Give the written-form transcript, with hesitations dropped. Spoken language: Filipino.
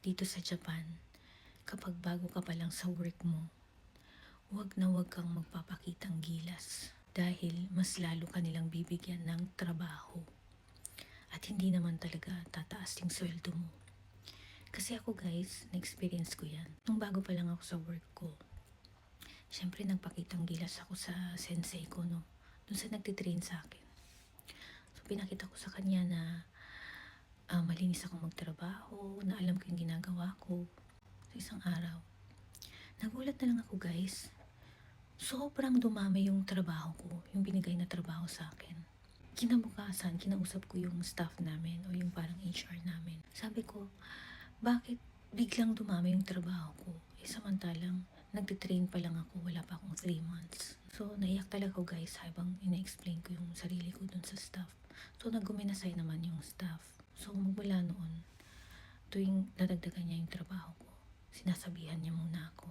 dito sa Japan, kapag bago ka pa lang sa work mo, huwag na huwag kang magpapakitang gilas dahil mas lalo ka nilang bibigyan ng trabaho at hindi naman talaga tataas yung sweldo mo. Kasi ako guys, na-experience ko yan. Nung bago pa lang ako sa work ko, syempre nagpakitang gilas ako sa sensei ko, no? Dun sa nagtitrain sa akin. So pinakita ko sa kanya na malinis ako magtrabaho, na alam ko yung ginagawa ko sa isang araw. Nagulat na lang ako guys. Sobrang dumami yung trabaho ko, yung binigay na trabaho sa akin. Kinabukasan, kinausap ko yung staff namin o yung parang HR namin. Sabi ko, bakit biglang dumami yung trabaho ko? Samantalang nagtitrain pa lang ako, wala pa akong 3 months. So, naiyak talaga ako guys habang ina-explain ko yung sarili ko dun sa staff. So, nag-guminasay naman yung staff. So, magmula noon, tuwing nadagdagan niya yung trabaho ko, sinasabihan niya muna ako.